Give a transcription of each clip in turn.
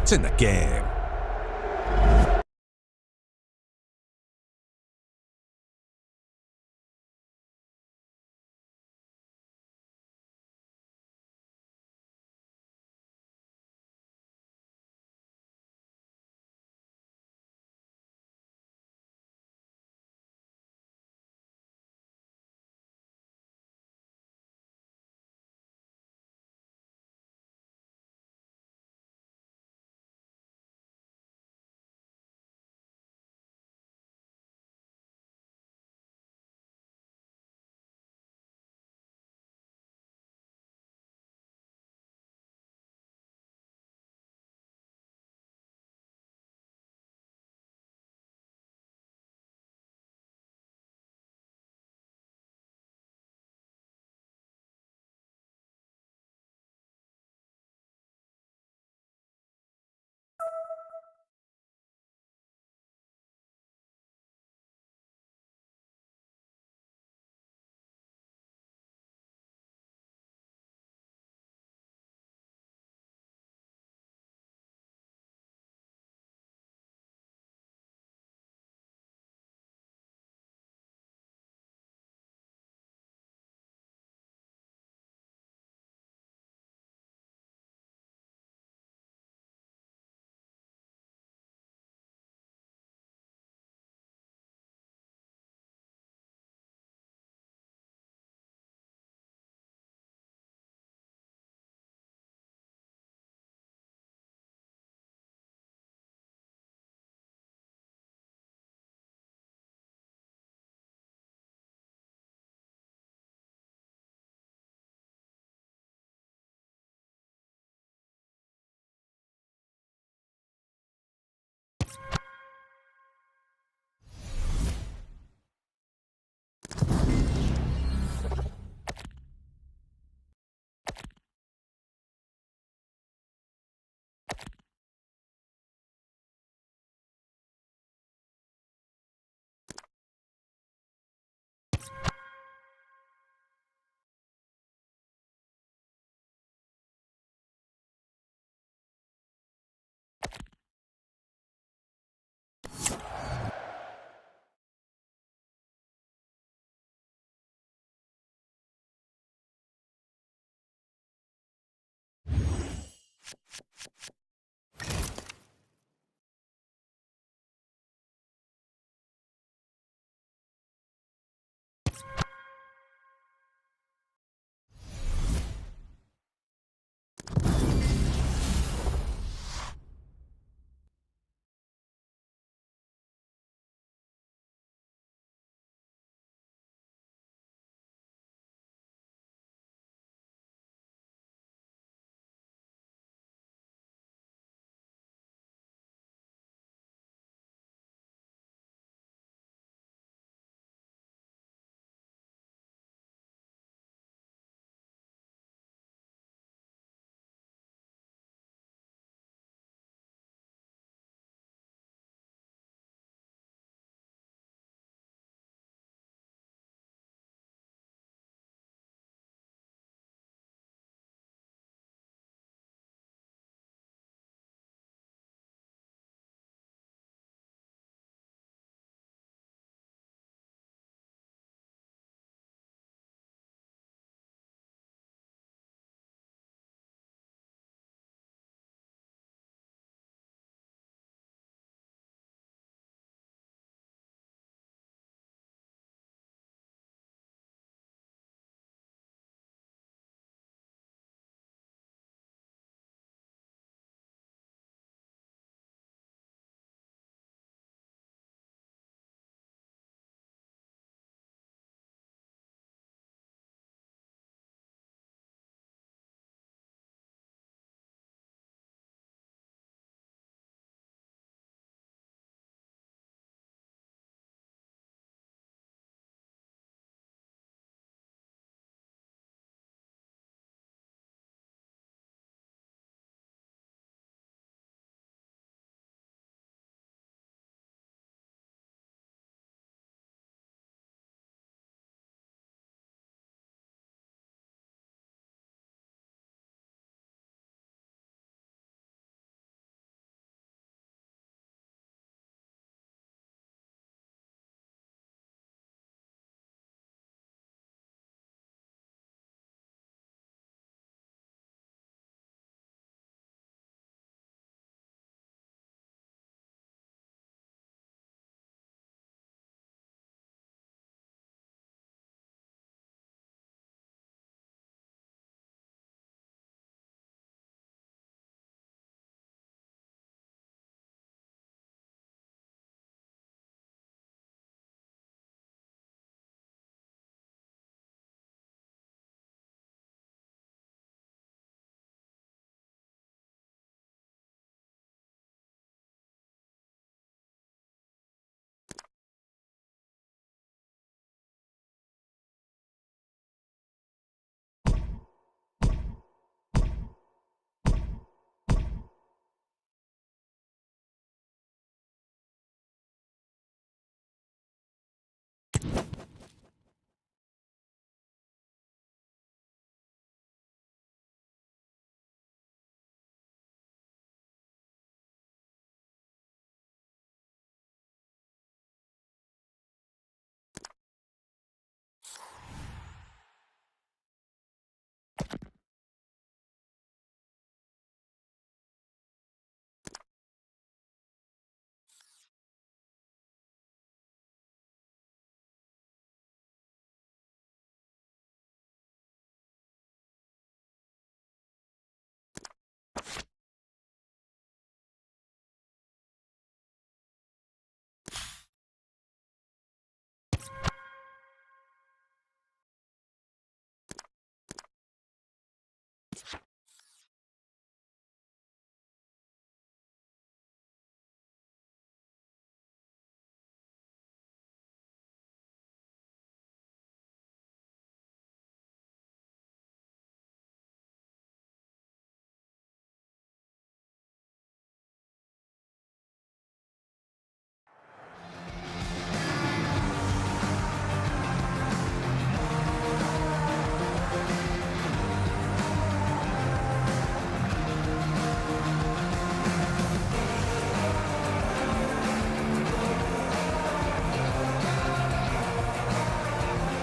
It's in the game.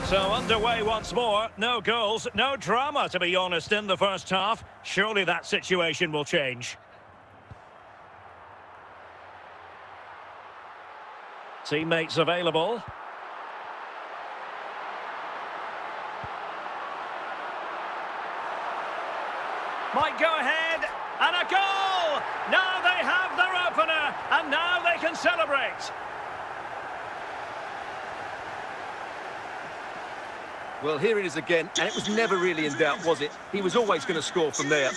So underway once more. No goals, no drama, to be honest, in the first half. Surely that situation will change. Teammates available. Might go ahead, and a goal! Now they have their opener, and now they can celebrate. Well, here it is again, and it was never really in doubt, was it? He was always going to score from there.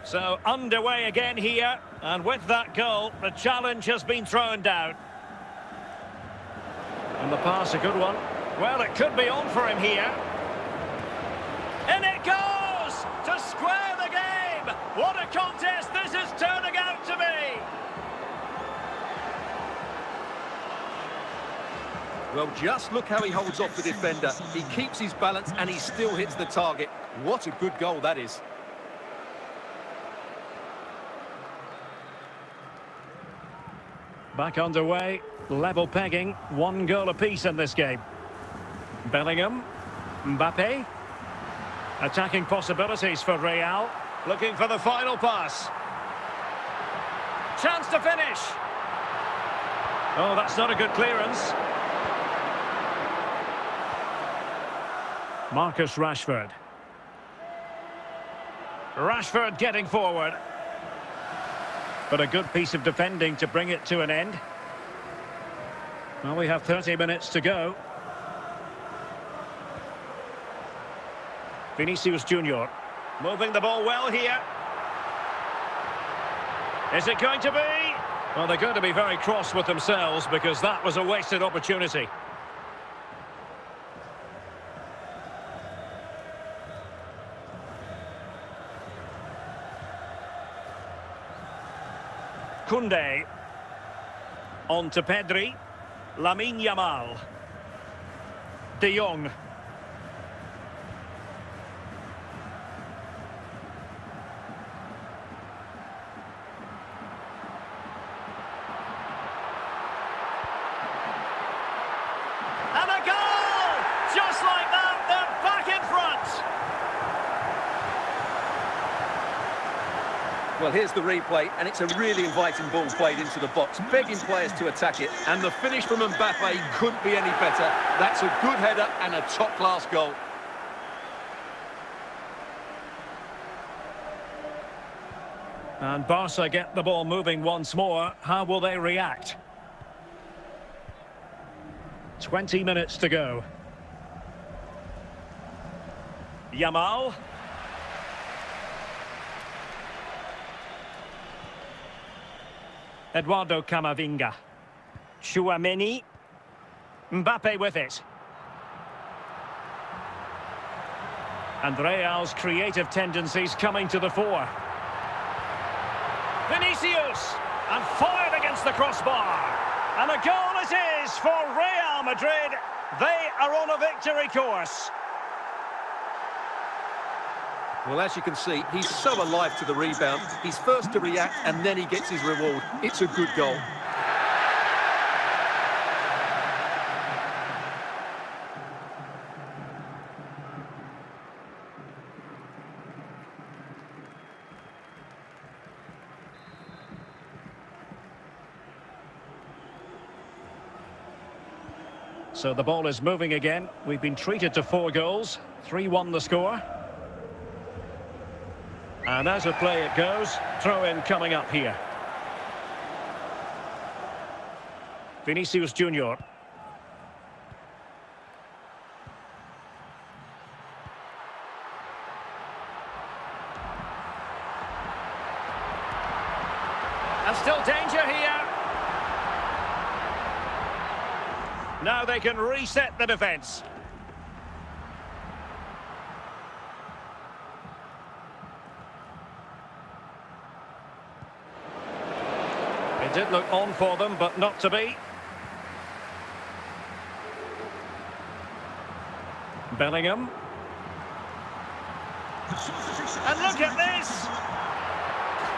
So underway again here, and with that goal, the challenge has been thrown down. And the pass, a good one. Well, it could be on for him here. And it goes! To square the game! What a contest this is turning out to be! Well, just look how he holds off the defender. He keeps his balance and he still hits the target. What a good goal that is. Back underway, level pegging, 1 goal apiece in this game. Bellingham, Mbappe. Attacking possibilities for Real. Looking for the final pass. Chance to finish. Oh, that's not a good clearance. Marcus Rashford. Rashford getting forward. But a good piece of defending to bring it to an end. Well, we have 30 minutes to go. Vinicius Junior moving the ball well here. Is it going to be? Well, they're going to be very cross with themselves because that was a wasted opportunity. Koundé. On to Pedri. Lamine Yamal. De Jong. And a goal! Just like that, they're back in front. Well, here's the replay, and it's a really inviting ball played into the box, begging players to attack it. And the finish from Mbappe couldn't be any better. That's a good header and a top-class goal. And Barca get the ball moving once more. How will they react? 20 minutes to go. Yamal. Eduardo Camavinga. Tchouaméni. Mbappe with it. And Real's creative tendencies coming to the fore. Vinicius! And fired against the crossbar. And a goal it is for Real Madrid. They are on a victory course. Well, as you can see, he's so alive to the rebound. He's first to react, and then he gets his reward. It's a good goal. So the ball is moving again. We've been treated to 4 goals. 3-1 the score. And as a play it goes, throw-in coming up here. Vinicius Junior. And still danger here. Now they can reset the defence. It did look on for them, but not to be. Bellingham. And look at this!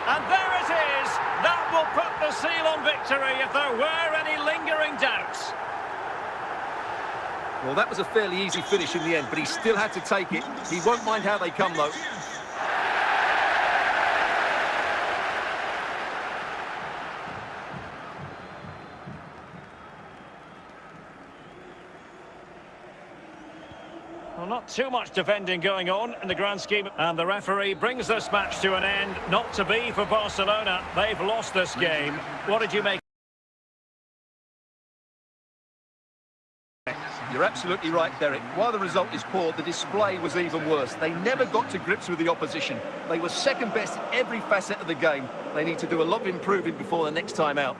And there it is! That will put the seal on victory if there were any lingering doubts. Well, that was a fairly easy finish in the end, but he still had to take it. He won't mind how they come, though. Well, not too much defending going on in the grand scheme. And the referee brings this match to an end. Not to be for Barcelona. They've lost this game. What did you make? You're absolutely right, Derek. While the result is poor, the display was even worse. They never got to grips with the opposition. They were second best in every facet of the game. They need to do a lot of improving before the next time out.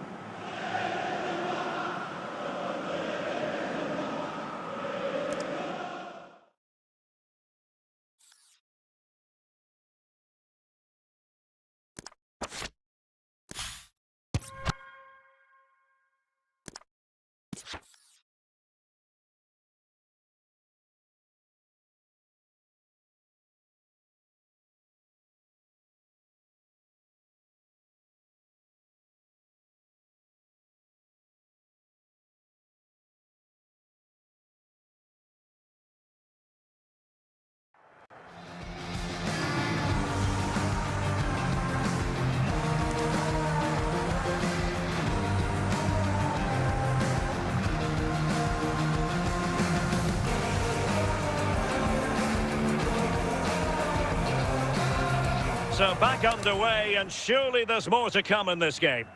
So back underway, and surely there's more to come in this game.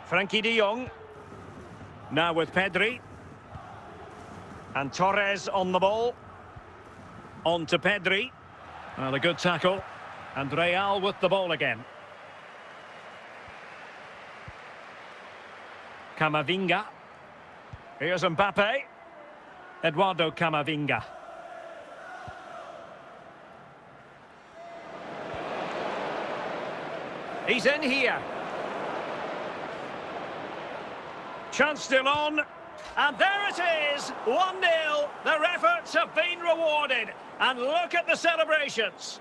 Frankie de Jong. Now with Pedri. And Torres on the ball. On to Pedri. Well, a good tackle. And Real with the ball again. Camavinga. Here's Mbappe. Eduardo Camavinga. He's in here. Chance still on. And there it is. 1-0. Their efforts have been rewarded. And look at the celebrations.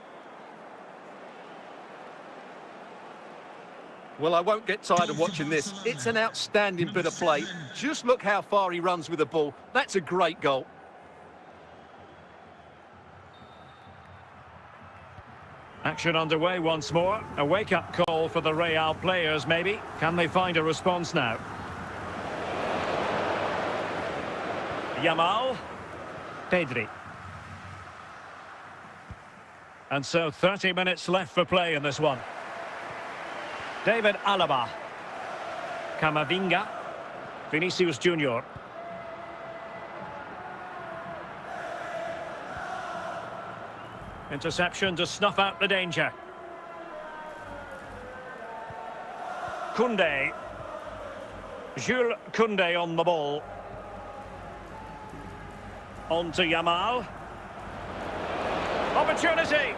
Well, I won't get tired of watching this. It's an outstanding bit of play. Just look how far he runs with the ball. That's a great goal. Action underway once more. A wake-up call for the Real players, maybe. Can they find a response now? Yamal. Pedri. And so 30 minutes left for play in this one. David Alaba. Camavinga. Vinicius Junior. Interception to snuff out the danger. Koundé. Jules Koundé on the ball. On to Yamal. Opportunity.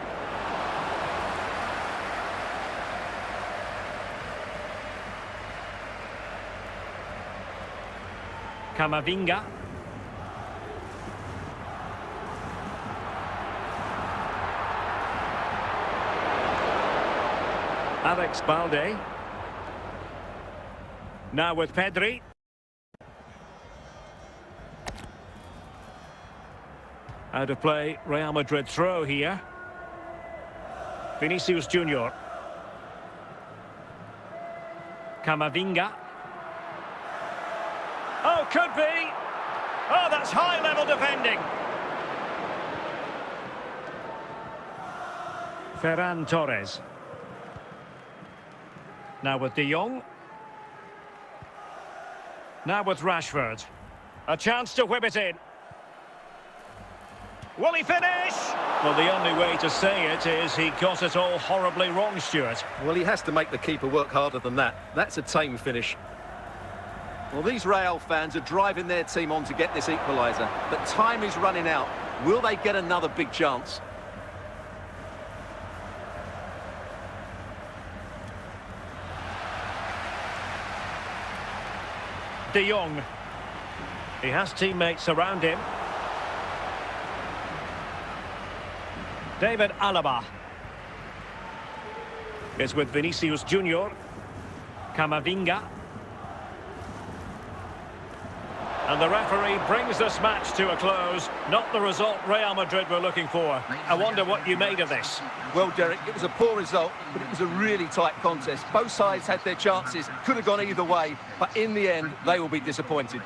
Camavinga. Alex Balde. Now with Pedri. Out of play, Real Madrid throw here. Vinicius Junior. Camavinga. Oh, could be. Oh, that's high-level defending. Ferran Torres. Now with De Jong. Now with Rashford. A chance to whip it in. Will he finish? Well, the only way to say it is he got it all horribly wrong, Stuart. Well, he has to make the keeper work harder than that. That's a tame finish. Well, these Real fans are driving their team on to get this equaliser, but time is running out. Will they get another big chance? De Jong. He has teammates around him. David Alaba. It's with Vinicius Junior. Camavinga. And the referee brings this match to a close. Not the result Real Madrid were looking for. I wonder what you made of this. Well, Derek, it was a poor result, but it was a really tight contest. Both sides had their chances, could have gone either way, but in the end, they will be disappointed.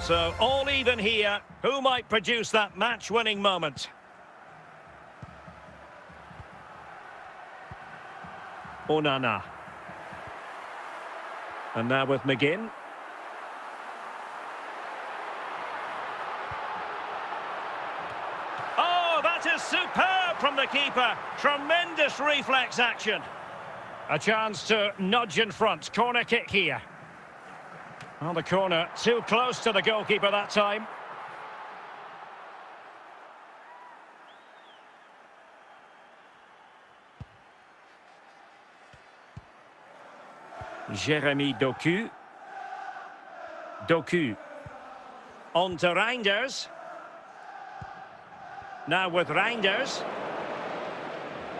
So, all even here. Who might produce that match-winning moment? Onana. And now with McGinn. Oh, that is superb from the keeper. Tremendous reflex action. A chance to nudge in front. Corner kick here. Well, the corner too close to the goalkeeper that time. Jeremy Doku. Doku. On to Reinders. Now with Reinders.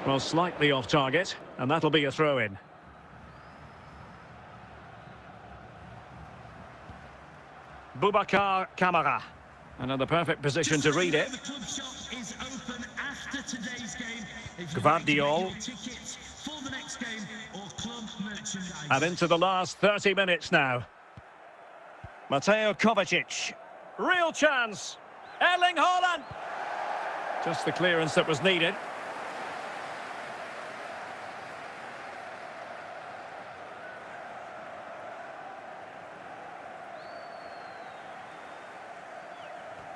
Well, slightly off target, and that'll be a throw-in. Boubacar Kamara. And in the perfect position to read it. The club shop is open after today's game. If you'd Gvardiol. like to make your tickets for the next game or club merchandise. And into the last 30 minutes now. Mateo Kovacic. Real chance. Erling Haaland. Just the clearance that was needed.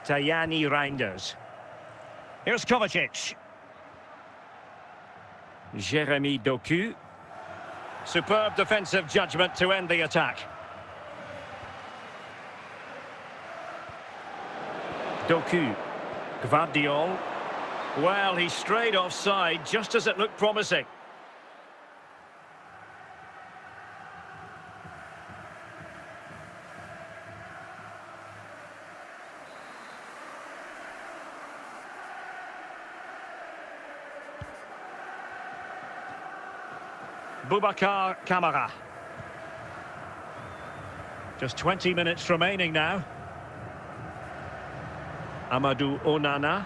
Tajani Reinders. Here's Kovacic. Jeremy Doku. Superb defensive judgment to end the attack. Doku. Gvardiol. Well, he strayed offside just as it looked promising. Boubacar Kamara. Just 20 minutes remaining now. Amadou Onana.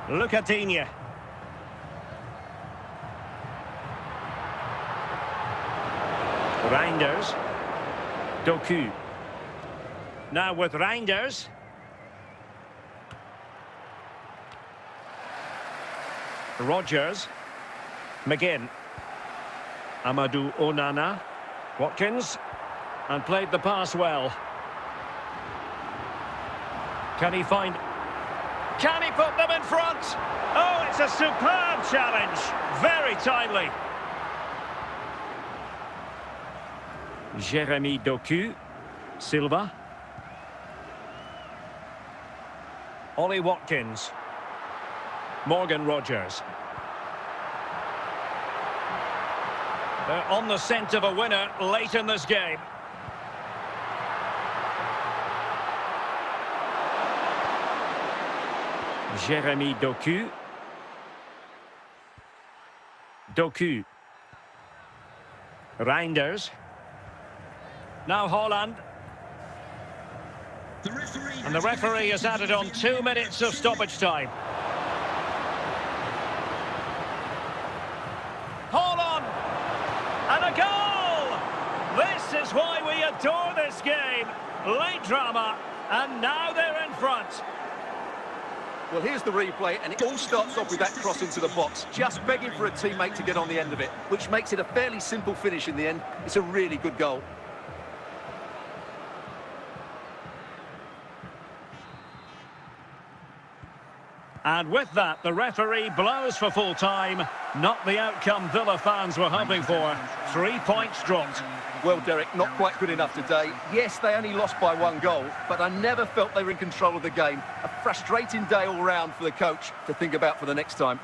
Lucatinia. Reinders. Doku. Now with Reinders. Rodgers. McGinn. Amadou Onana. Watkins. And played the pass well. Can he find... Can he put them in front? Oh, it's a superb challenge. Very timely. Jeremy Doku. Silva. Ollie Watkins. Morgan Rodgers. They're on the scent of a winner late in this game. Jeremy Doku. Doku. Reinders. Now Haaland. And the referee has added on 2 minutes of stoppage time. Haaland! And a goal! This is why we adore this game. Late drama, and now they're in front. Well, here's the replay, and it all starts off with that cross into the box, just begging for a teammate to get on the end of it, which makes it a fairly simple finish in the end. It's a really good goal. And with that, the referee blows for full time. Not the outcome Villa fans were hoping for. 3 points dropped. Well, Derek, not quite good enough today. Yes, they only lost by 1 goal, but I never felt they were in control of the game. A frustrating day all round for the coach to think about for the next time.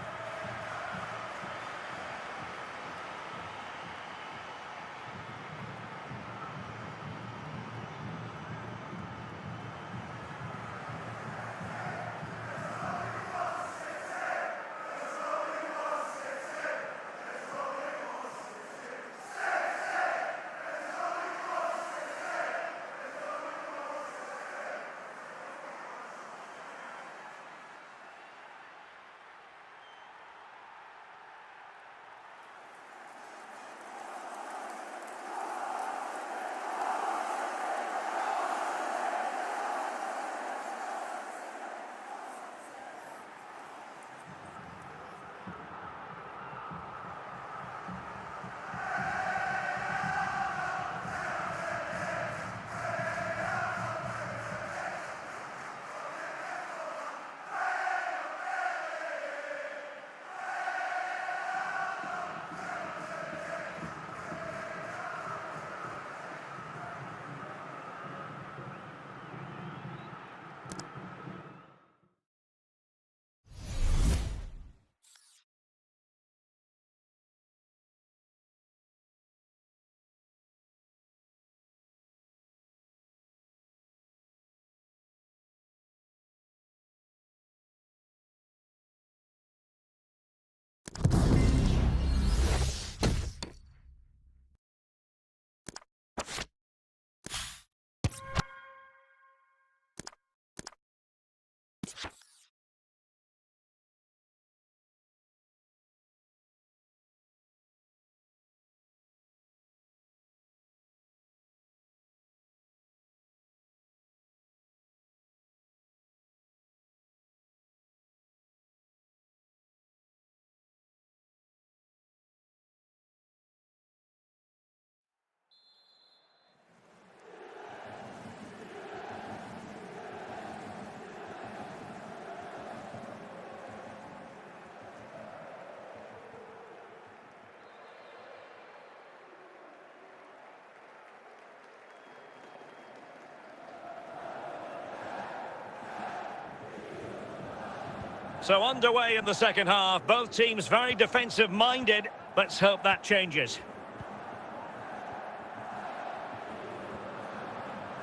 So underway in the second half, both teams very defensive-minded. Let's hope that changes.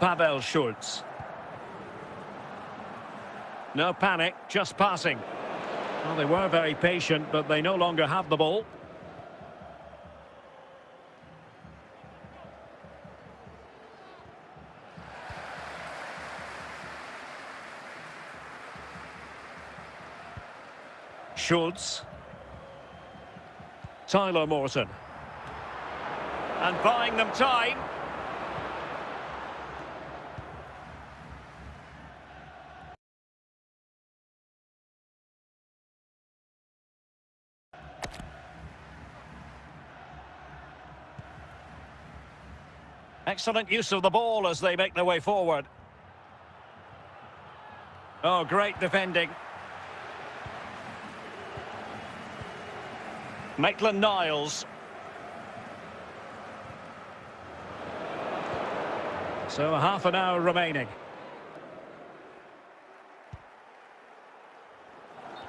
Pavel Schultz. No panic, just passing. Well, they were very patient, but they no longer have the ball. Schultz. Tyler Morton. And buying them time. Excellent use of the ball as they make their way forward. Oh, great defending. Maitland-Niles. So half an hour remaining.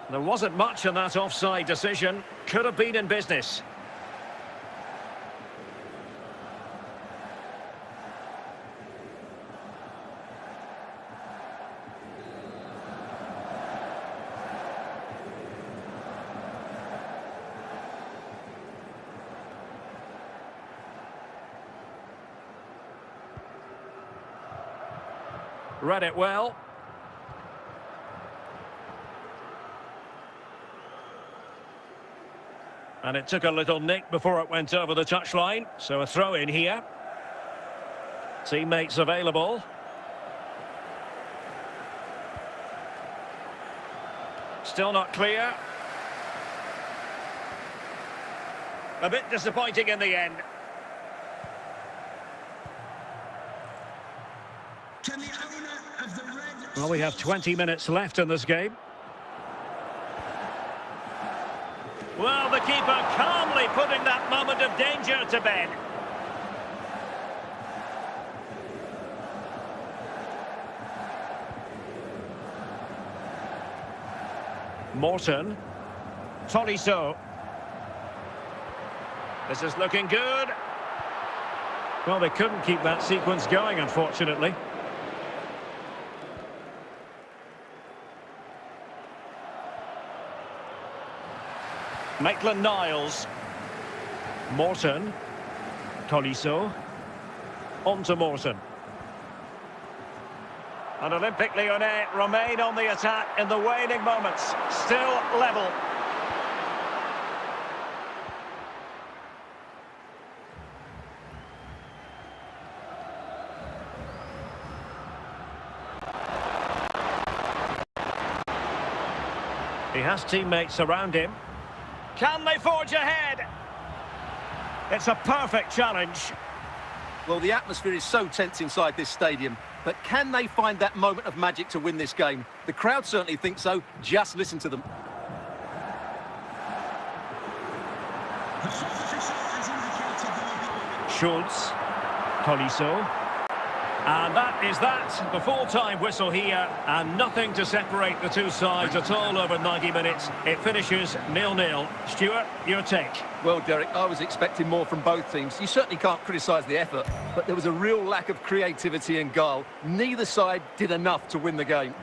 There wasn't much in that offside decision. Could have been in business. Read it well. And it took a little nick before it went over the touchline. So a throw in here. Teammates available. Still not clear. A bit disappointing in the end. Can the owner of the red... Well, we have 20 minutes left in this game. Well, the keeper calmly putting that moment of danger to bed. Morton. Tolisso. This is looking good. Well, they couldn't keep that sequence going, unfortunately. Maitland-Niles. Morton. Tolisso. On to Morton. And Olympique Lyonnais remain on the attack in the waning moments. Still level. He has teammates around him. Can they forge ahead? It's a perfect challenge. Well, the atmosphere is so tense inside this stadium, but can they find that moment of magic to win this game? The crowd certainly think so. Just listen to them. Schultz. Tolisso. And that is that. The full-time whistle here, and nothing to separate the two sides at all over 90 minutes. It finishes 0-0. Stuart, your take? Well, Derek, I was expecting more from both teams. You certainly can't criticise the effort, but there was a real lack of creativity and guile. Neither side did enough to win the game.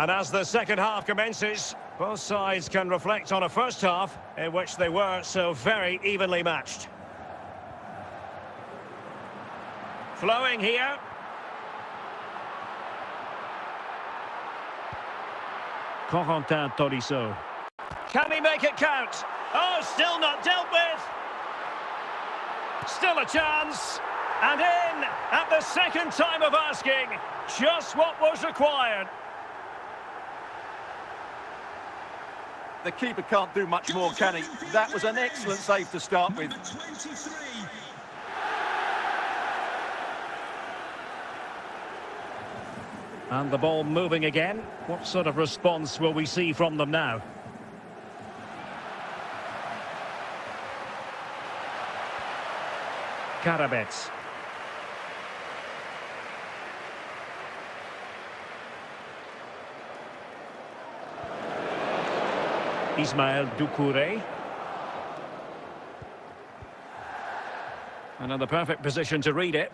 And as the second half commences, both sides can reflect on a first half in which they were so very evenly matched. Flowing here. Corentin Tolisso. Can he make it count? Oh, still not dealt with. Still a chance. And in at the second time of asking. Just what was required. The keeper can't do much more, can he? That was an excellent save to start with. Number 23. And the ball moving again. What sort of response will we see from them now? Karabets. Ismail Doucouré. And in the perfect position to read it.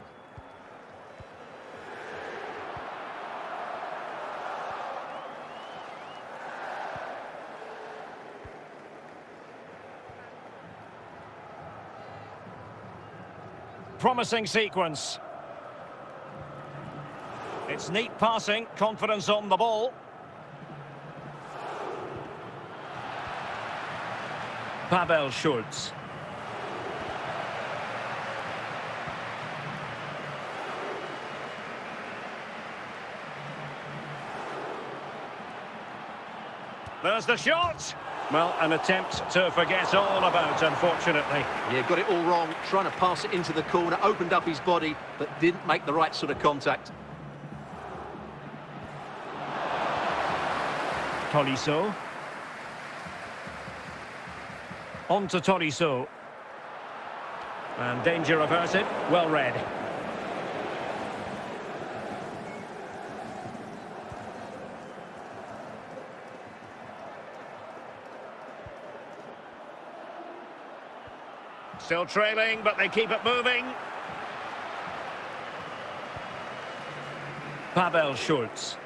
Promising sequence. It's neat passing, confidence on the ball. Pavel Schulz. There's the shot. Well, an attempt to forget all about, unfortunately. Yeah, got it all wrong, trying to pass it into the corner, opened up his body, but didn't make the right sort of contact. Tolisso. On to Tolisso. And danger averted. Well read. Still trailing, but they keep it moving. Pavel Schulz.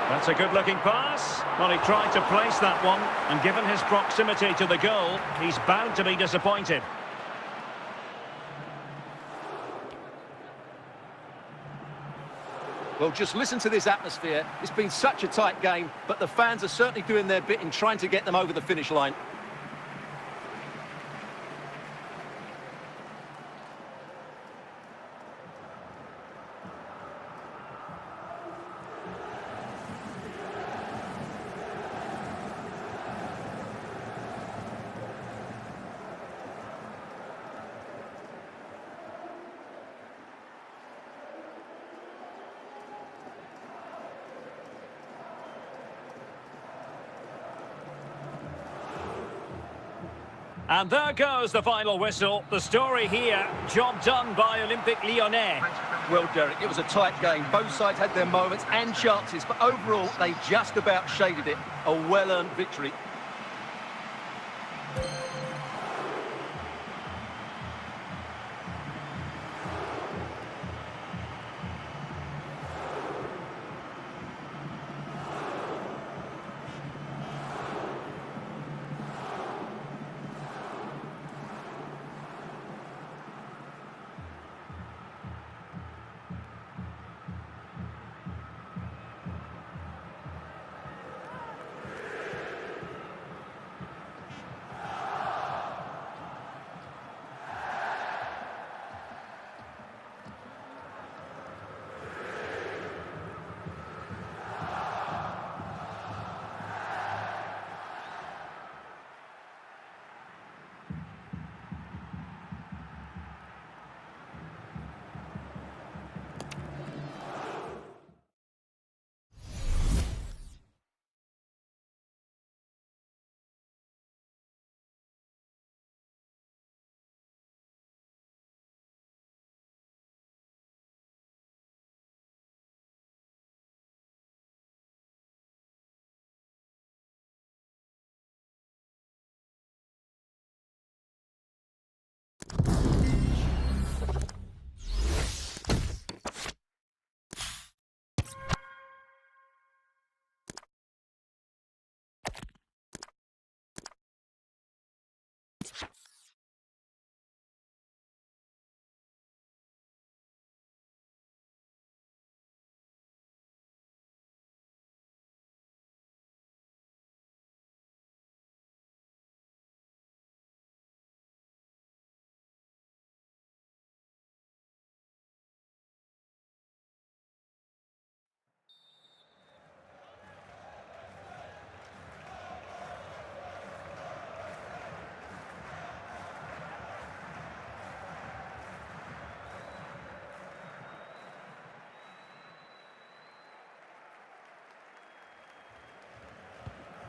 That's a good-looking pass. Well, he tried to place that one, and given his proximity to the goal, he's bound to be disappointed. Well, just listen to this atmosphere. It's been such a tight game, but the fans are certainly doing their bit in trying to get them over the finish line. And there goes the final whistle. The story here, job done by Olympique Lyonnais. Well, Derek, it was a tight game. Both sides had their moments and chances, but overall, they just about shaded it. A well-earned victory.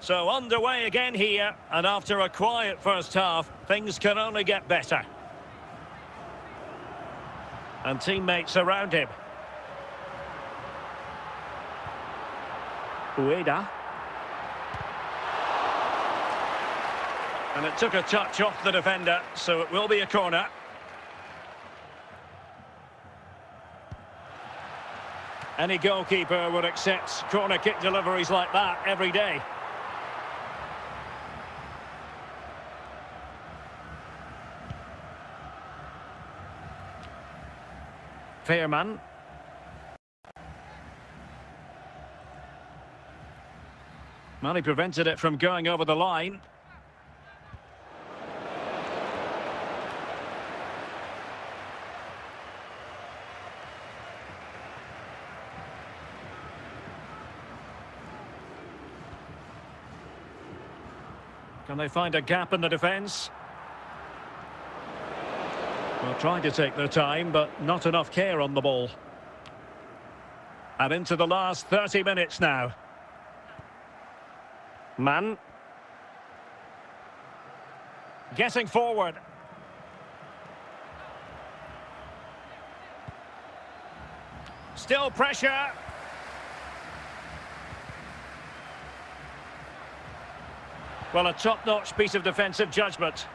So underway again here, and after a quiet first half, things can only get better. And teammates around him. Ueda. And it took a touch off the defender, so it will be a corner. Any goalkeeper would accept corner kick deliveries like that every day. Fairman. Well, he prevented it from going over the line. Can they find a gap in the defence? Well, trying to take their time, but not enough care on the ball. And into the last 30 minutes now. Mann. Getting forward. Still pressure. Well, a top-notch piece of defensive judgment.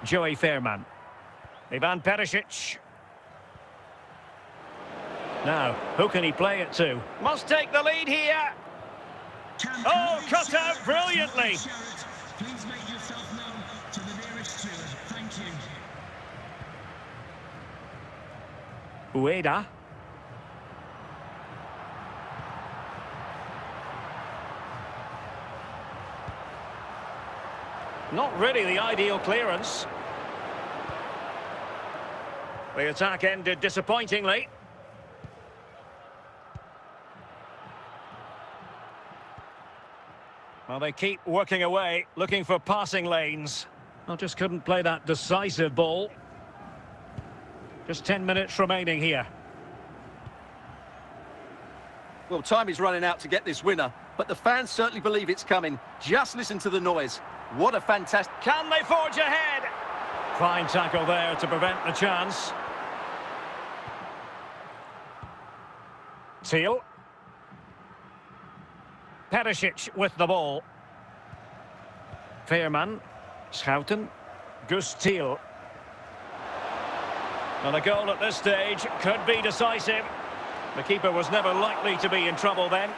Joey Fairman. Ivan Perisic. Now, who can he play it to? Must take the lead here. Oh, cut out brilliantly. Please make yourself known to the nearest steward. Thank you. Ueda. Not really the ideal clearance. The attack ended disappointingly. Well, they keep working away, looking for passing lanes. Well, just couldn't play that decisive ball. Just 10 minutes remaining here. Well, time is running out to get this winner, but the fans certainly believe it's coming. Just listen to the noise. What a fantastic... Can they forge ahead? Fine tackle there to prevent the chance. Thiel. Perisic with the ball. Fairman. Schouten. Gus Thiel. Well, a goal at this stage could be decisive. The keeper was never likely to be in trouble then.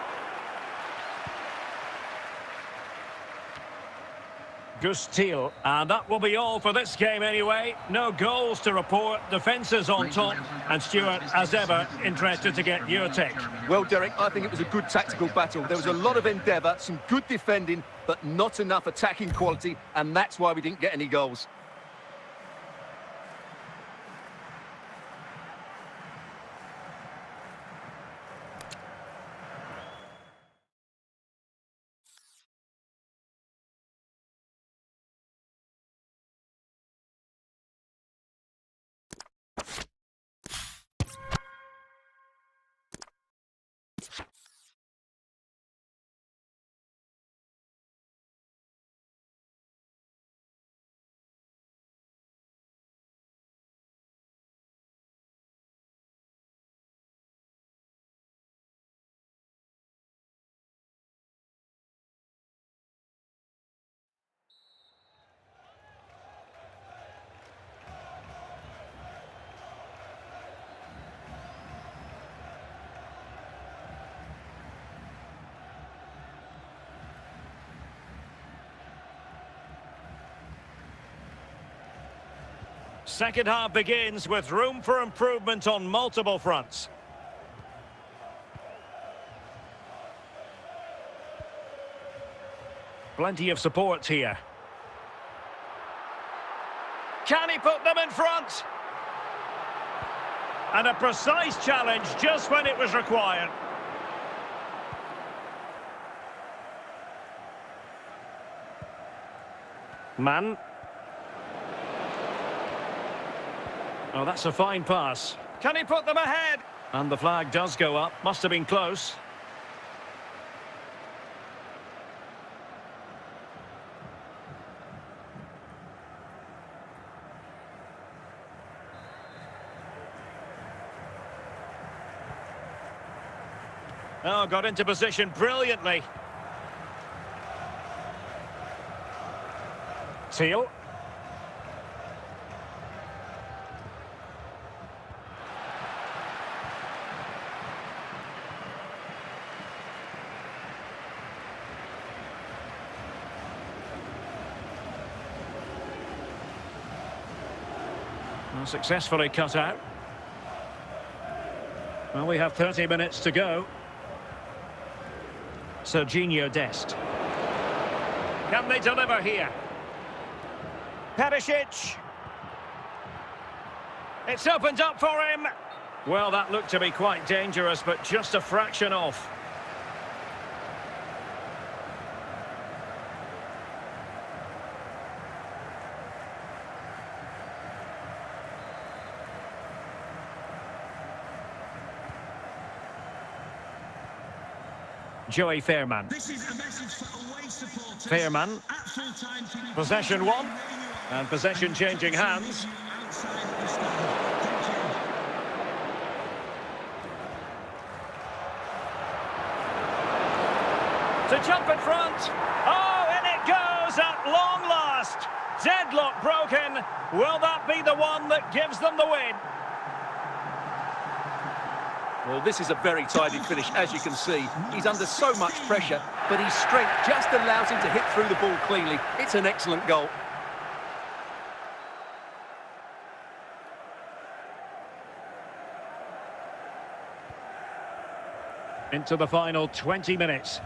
Gus Thiel. And that will be all for this game anyway. No goals to report. Defences on top. And Stuart, as ever, interested to get your take. Well, Derek, I think it was a good tactical battle. There was a lot of endeavour, some good defending, but not enough attacking quality, and that's why we didn't get any goals. Second half begins with room for improvement on multiple fronts. Plenty of support here. Can he put them in front? And a precise challenge just when it was required. Mann. Oh, that's a fine pass. Can he put them ahead? And the flag does go up. Must have been close. Oh, got into position brilliantly. Seal. Well, successfully cut out. Well, we have 30 minutes to go. Serginho Dest. Can they deliver here? Perisic. It's opened up for him. Well, that looked to be quite dangerous, but just a fraction off. Joey Fairman. This is a message for away supporters. Fairman. At full time, Possession one. And possession changing hands. To jump in front. Oh, and it goes at long last. Deadlock broken. Will that be the one that gives them the win? Well, this is a very tidy finish, as you can see. He's under so much pressure, but his strength just allows him to hit through the ball cleanly. It's an excellent goal. Into the final 20 minutes.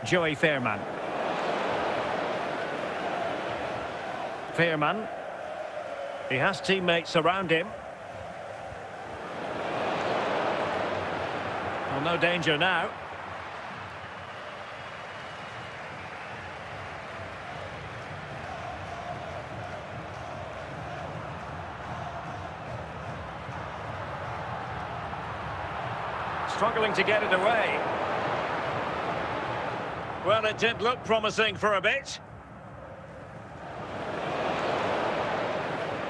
Joey Fairman. Fairman. He has teammates around him. Well, no danger now. Struggling to get it away. Well, it did look promising for a bit.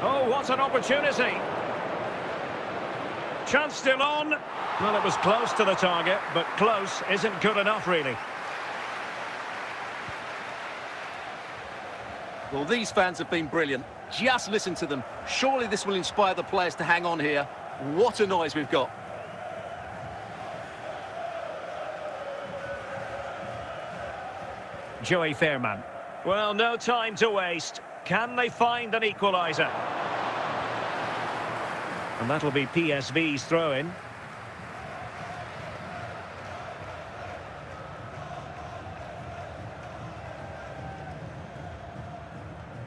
Oh, what an opportunity. Chance still on. Well, it was close to the target, but close isn't good enough, really. Well, these fans have been brilliant. Just listen to them. Surely this will inspire the players to hang on here. What a noise we've got. Joey Fairman. Well, no time to waste. Can they find an equaliser? And that'll be PSV's throw-in.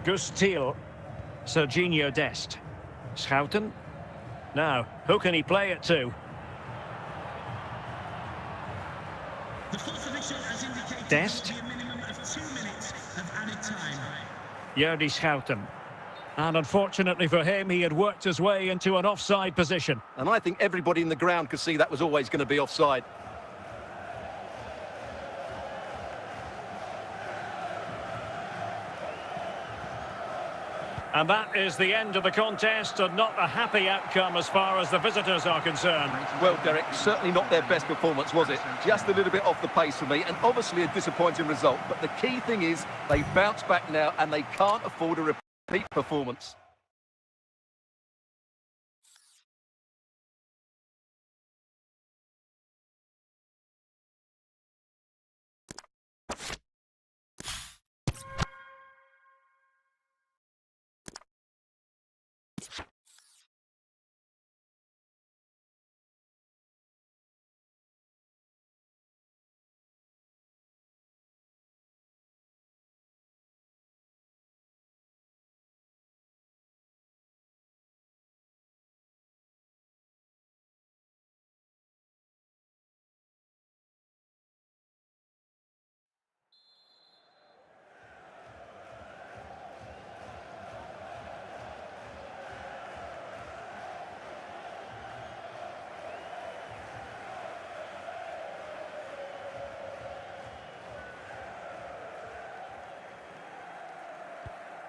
Gustil. Serginho Dest. Schouten. Now, who can he play it to? The fourth official has indicated Dest. there will be a minimum of 2 minutes of added time. Jordi Schouten. And unfortunately for him, he had worked his way into an offside position. And I think everybody in the ground could see that was always going to be offside. And that is the end of the contest, and not a happy outcome as far as the visitors are concerned. Well, Derek, certainly not their best performance, was it? Just a little bit off the pace for me, and obviously a disappointing result. But the key thing is they bounce back now, and they can't afford a repeat performance.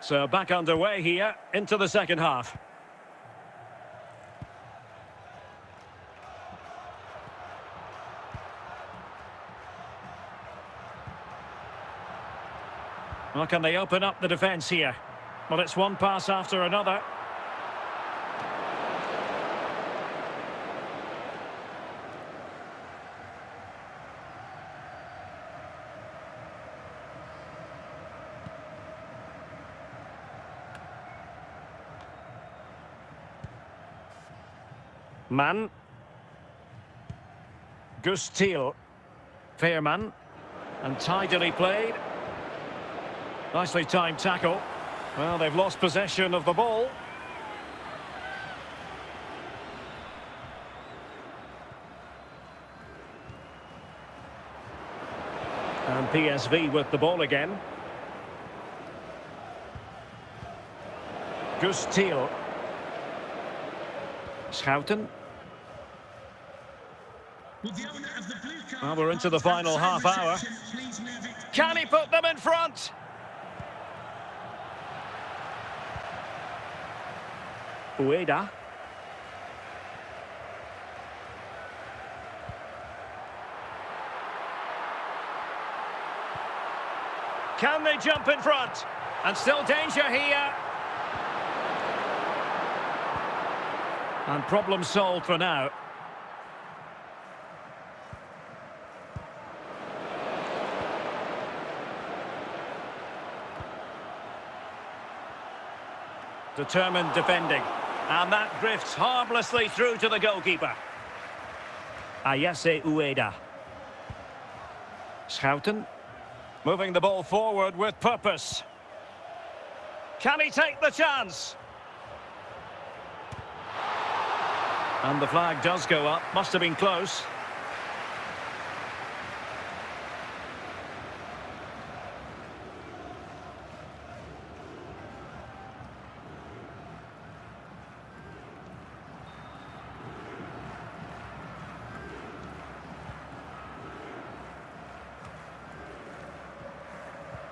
So back underway here into the second half. Well, can they open up the defence here? Well, it's one pass after another. Mann. Gustil. Fairman. And tidily played. Nicely timed tackle. Well, they've lost possession of the ball. And PSV with the ball again. Gustil. Schouten. Well, we're into the final half hour. Can he put them in front? Ueda. Can they jump in front? And still danger here. And problem solved for now. Determined defending. And that drifts harmlessly through to the goalkeeper. Ayase Ueda. Schouten. Moving the ball forward with purpose. Can he take the chance? And the flag does go up. Must have been close.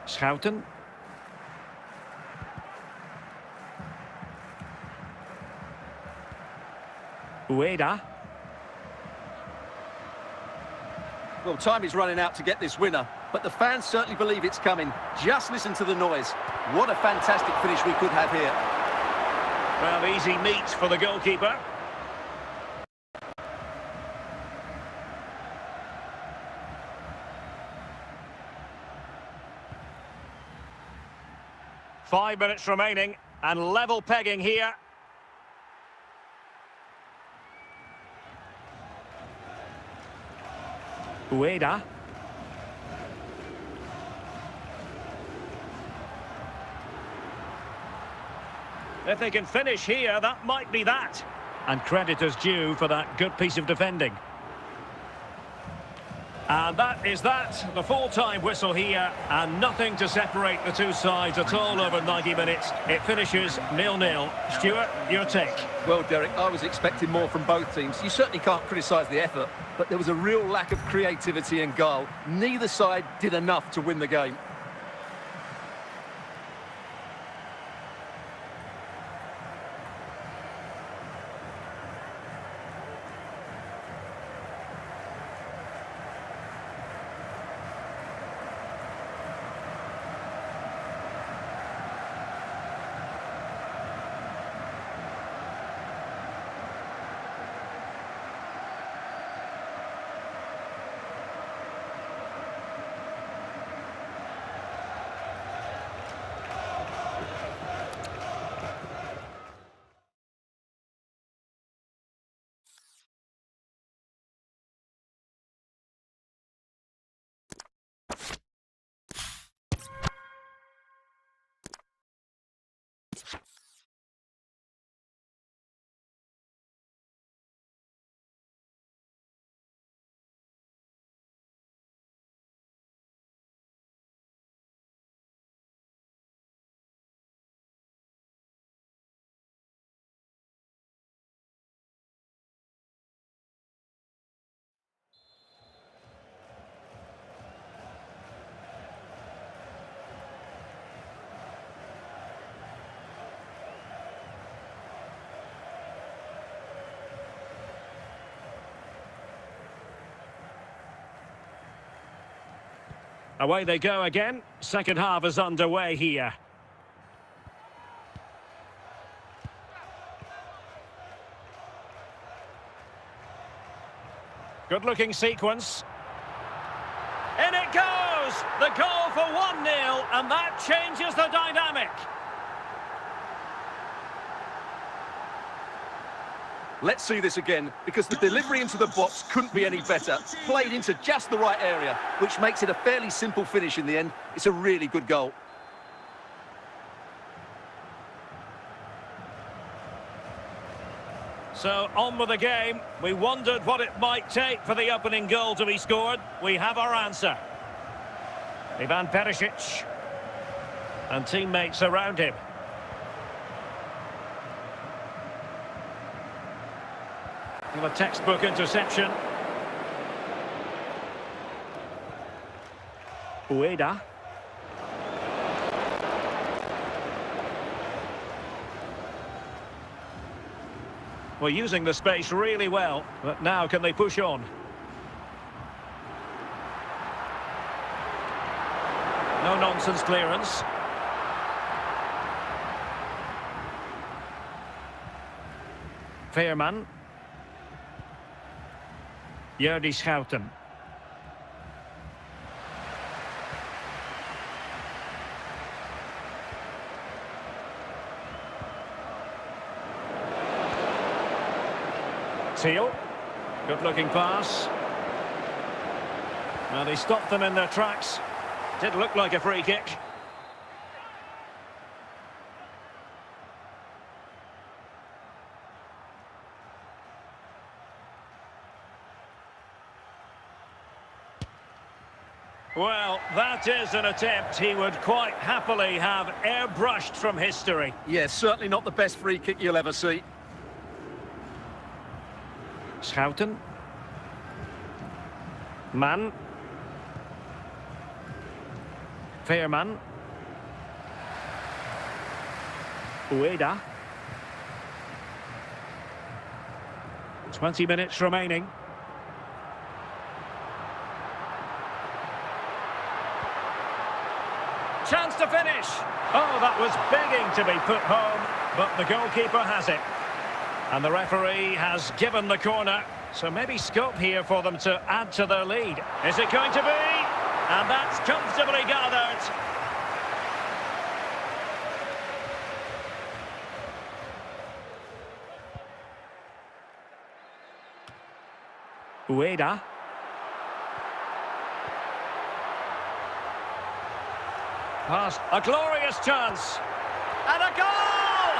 Schouten. Ueda. Well, time is running out to get this winner, but the fans certainly believe it's coming. Just listen to the noise. What a fantastic finish we could have here. Well, easy meat for the goalkeeper. Five minutes remaining, and level pegging here. Ueda. If they can finish here, that might be that. And credit is due for that good piece of defending. And that is that, the full-time whistle here, and nothing to separate the two sides at all over 90 minutes. It finishes 0-0. Stuart, your take? Well, Derek, I was expecting more from both teams. You certainly can't criticise the effort, but there was a real lack of creativity and guile. Neither side did enough to win the game. Away they go again. Second half is underway here. Good-looking sequence. In it goes! The goal for 1-0, and that changes the dynamic. Let's see this again, because the delivery into the box couldn't be any better. Played into just the right area, which makes it a fairly simple finish in the end. It's a really good goal. So, on with the game. We wondered what it might take for the opening goal to be scored. We have our answer. Ivan Perisic. And teammates around him. A textbook interception. Ueda. Well, using the space really well, but now can they push on? No-nonsense clearance. Veerman. Schouten. Teal. Good-looking pass. Well, they stopped them in their tracks. Did look like a free kick. Well, that is an attempt he would quite happily have airbrushed from history. Yeah, certainly not the best free kick you'll ever see. Schouten. Mann. Veerman. Ueda. 20 minutes remaining. Chance to finish. Oh, that was begging to be put home, but the goalkeeper has it. And the referee has given the corner, so maybe scope here for them to add to their lead. Is it going to be? And that's comfortably gathered. Ueda. Past a glorious chance. And a goal!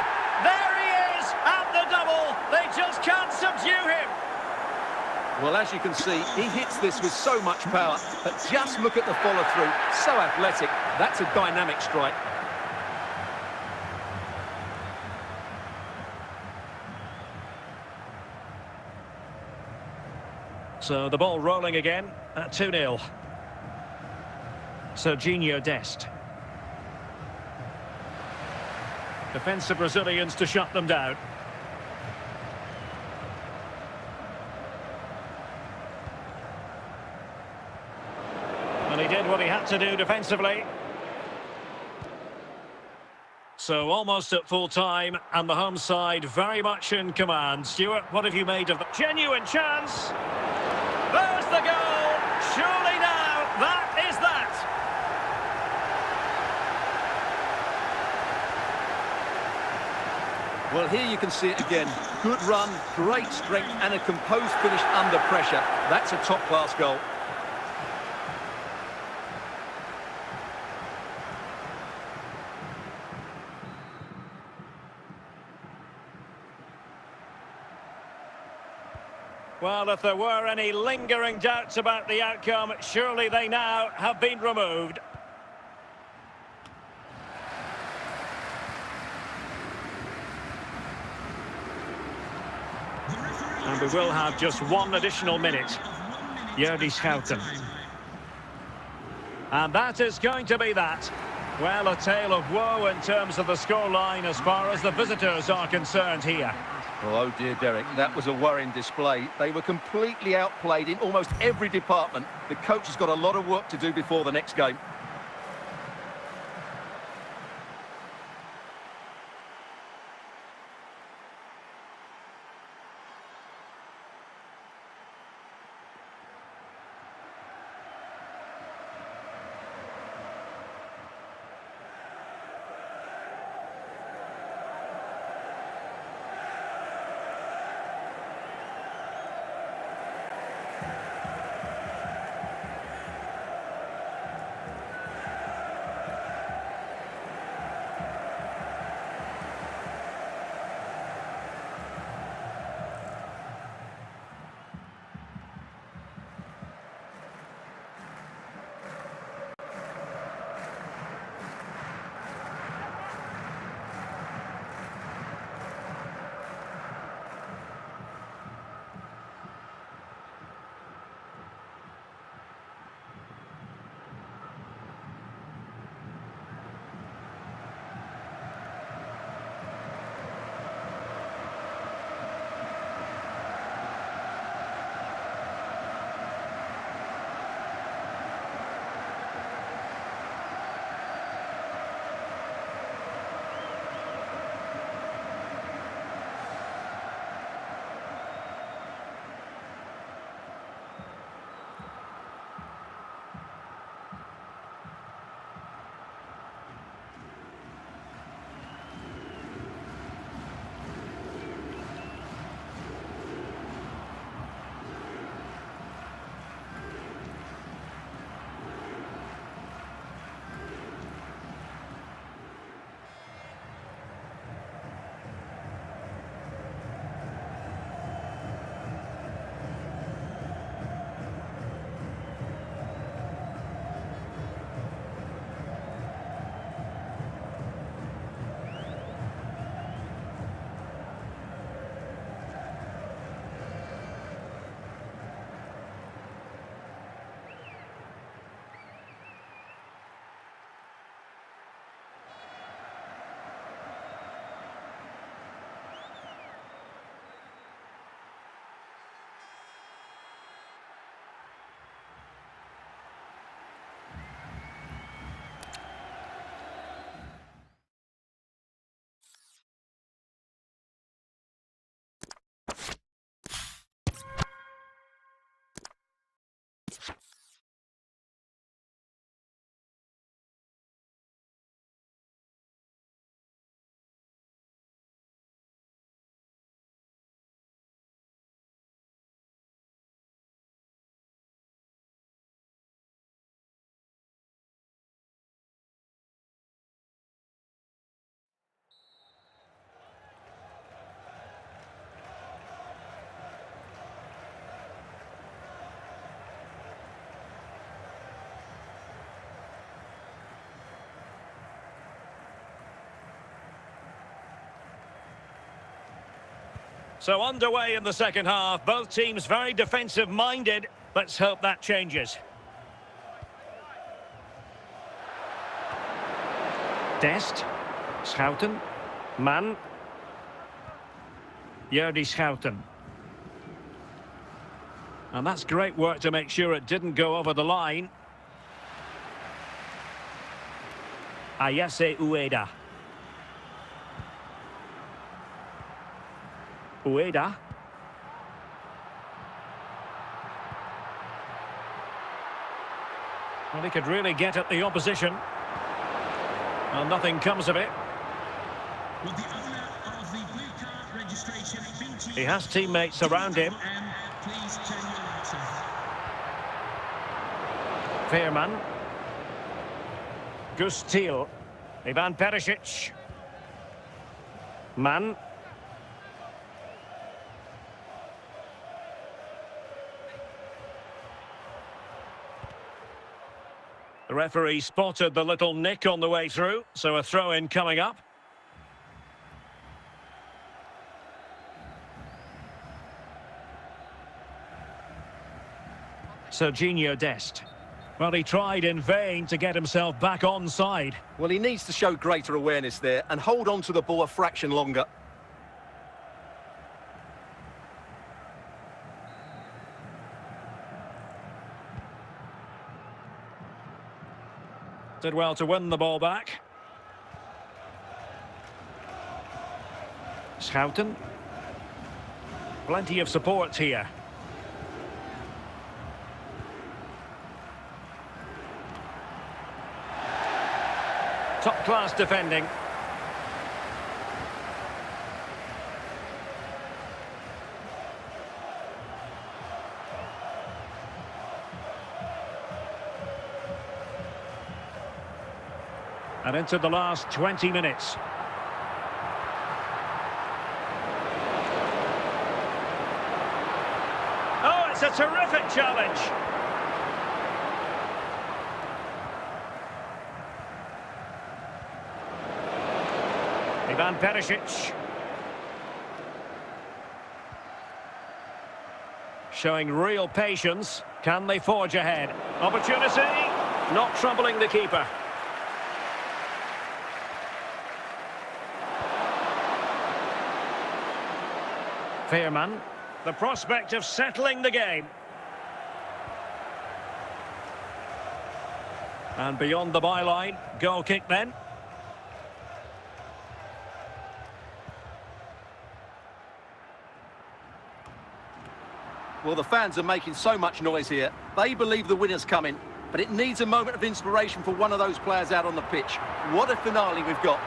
There he is at the double. They just can't subdue him. Well, as you can see, he hits this with so much power, but just look at the follow-through. So athletic. That's a dynamic strike. So the ball rolling again at 2-0. Serginho Dest. Defensive Brazilians to shut them down. And he did what he had to do defensively. So almost at full time, and the home side very much in command. Stuart, what have you made of the genuine chance? There's the goal! Surely now, that is that! Well, here you can see it again. Good run, great strength, and a composed finish under pressure. That's a top-class goal. Well, if there were any lingering doubts about the outcome, surely they now have been removed. And we will have just one additional minute. Schouten. And that is going to be that. Well, a tale of woe in terms of the scoreline as far as the visitors are concerned here. Oh dear, Derek, that was a worrying display. They were completely outplayed in almost every department. The coach has got a lot of work to do before the next game. So underway in the second half, both teams very defensive-minded. Let's hope that changes. Dest, Schouten, Mann, Jordi Schouten. And that's great work to make sure it didn't go over the line. Ayase Ueda. Ueda. Well, he could really get at the opposition. Well, nothing comes of it. With the owner of the blue card registration, He has teammates around him. please turn your lights off. Veerman. Gustil. Ivan Perisic. Mann. The referee spotted the little nick on the way through, so a throw-in coming up. Serginho Dest. Well, he tried in vain to get himself back onside. Well, he needs to show greater awareness there and hold on to the ball a fraction longer. Did well to win the ball back. Schouten. Plenty of support here. Top-class defending. And into the last 20 minutes. Oh, it's a terrific challenge. Ivan Perisic. Showing real patience. Can they forge ahead? Opportunity. Not troubling the keeper. Fairman. The prospect of settling the game. And beyond the byline. Goal kick then. Well, the fans are making so much noise here. They believe the winner's coming, but it needs a moment of inspiration for one of those players out on the pitch. What a finale we've got.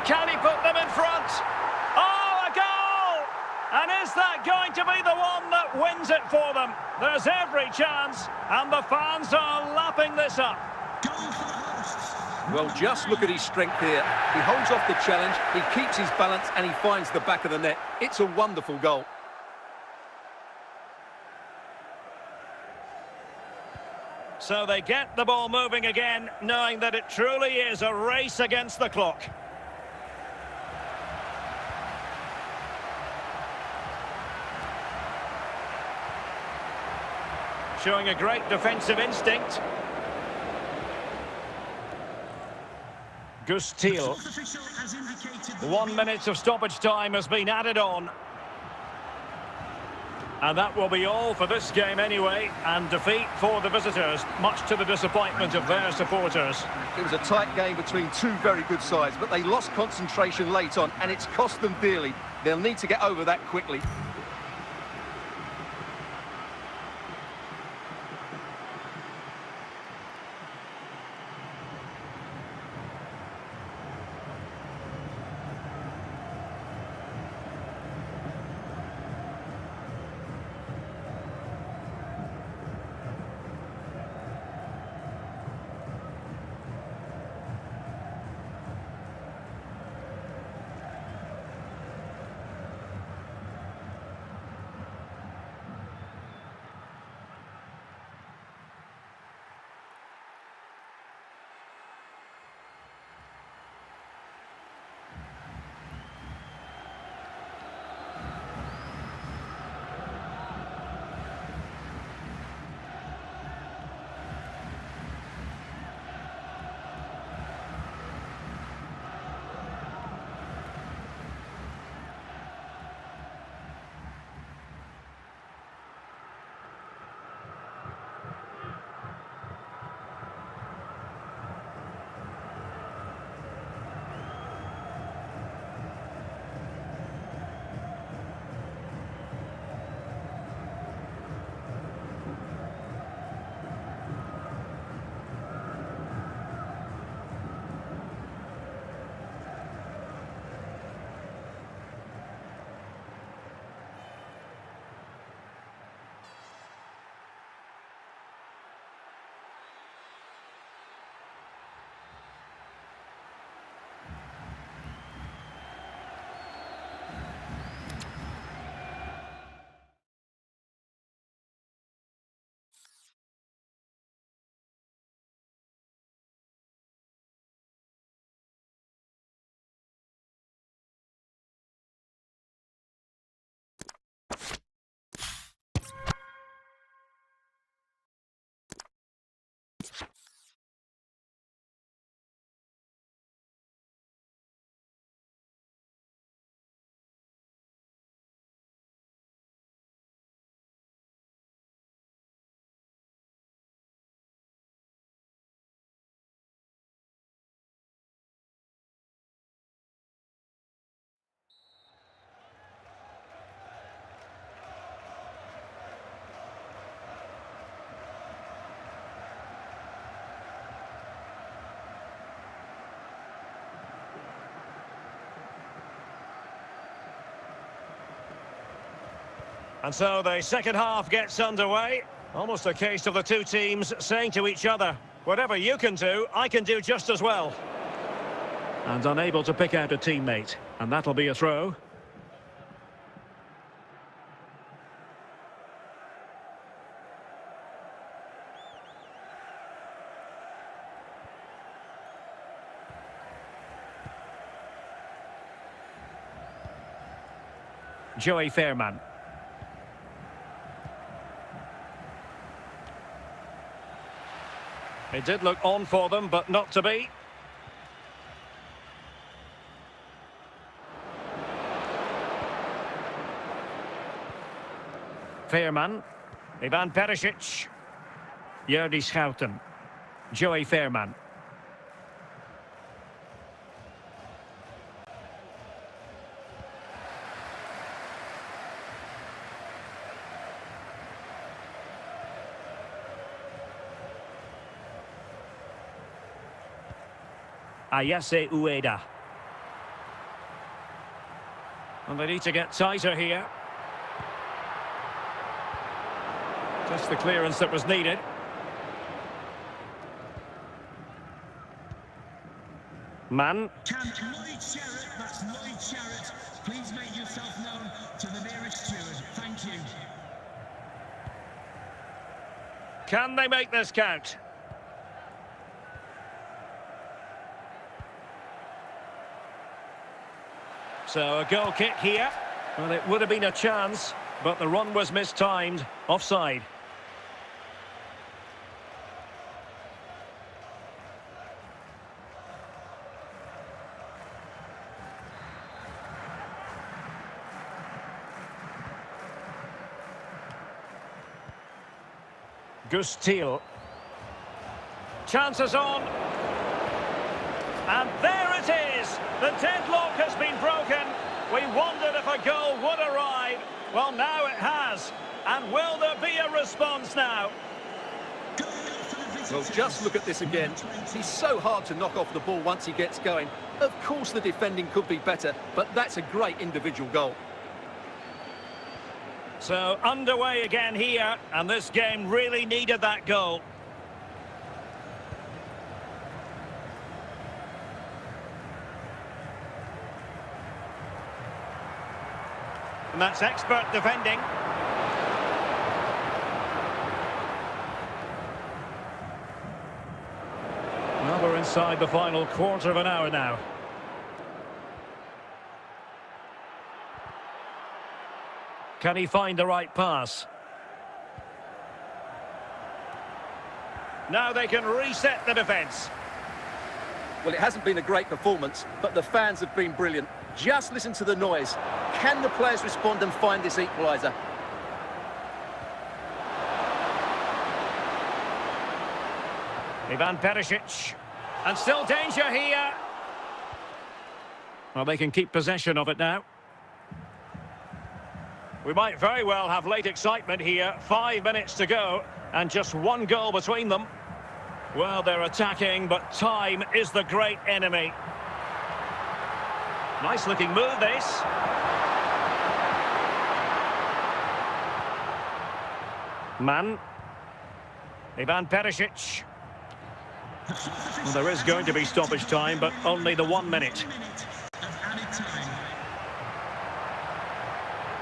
Can he put them in front? Oh, a goal! And is that going to be the one that wins it for them? There's every chance, and the fans are lapping this up. Goal for the hosts. Well, just look at his strength here. He holds off the challenge, he keeps his balance, and he finds the back of the net. It's a wonderful goal. So they get the ball moving again, knowing that it truly is a race against the clock. Showing a great defensive instinct. Gustil. Fourth official has indicated that 1 minute of stoppage time has been added on. And that will be all for this game anyway, and defeat for the visitors, much to the disappointment of their supporters. It was a tight game between two very good sides, but they lost concentration late on, and it's cost them dearly. They'll need to get over that quickly. And so the second half gets underway. Almost a case of the two teams saying to each other, whatever you can do, I can do just as well. And unable to pick out a teammate. And that'll be a throw. Joey Fairman. It did look on for them, but not to be. Fairman. Ivan Perisic. Jordi Schouten. Joey Fairman. Ayase Ueda. And they need to get tighter here. Just the clearance that was needed. Man. Can Lloyd Sherritt, that's Lloyd Sherritt, please make yourself known to the nearest steward. Thank you. Can they make this count? So a goal kick here. Well, it would have been a chance, but the run was mistimed. Offside. Gustil. Chances on. And there it is. The deadlock has been broken. We wondered if a goal would arrive. Well, now it has. And will there be a response now? Well, just look at this again. He's so hard to knock off the ball once he gets going. Of course the defending could be better, but that's a great individual goal. So underway again here, and this game really needed that goal. And that's expert defending. Well, we're inside the final quarter of an hour now. Can he find the right pass? Now they can reset the defence. Well, it hasn't been a great performance, but the fans have been brilliant. Just listen to the noise. Can the players respond and find this equaliser? Ivan Perisic. And still danger here. Well, they can keep possession of it now. We might very well have late excitement here. 5 minutes to go, and just one goal between them. Well, they're attacking, but time is the great enemy. Nice looking move, this. Man. Ivan Perisic. Well, there is going to be stoppage time, but only the 1 minute.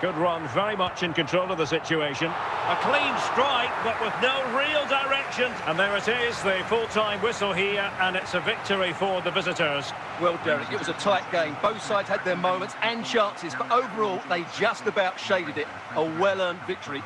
Good run, very much in control of the situation. A clean strike, but with no real direction. And there it is, the full-time whistle here, and it's a victory for the visitors. Well, Derek, it was a tight game. Both sides had their moments and chances, but overall, they just about shaded it. A well-earned victory.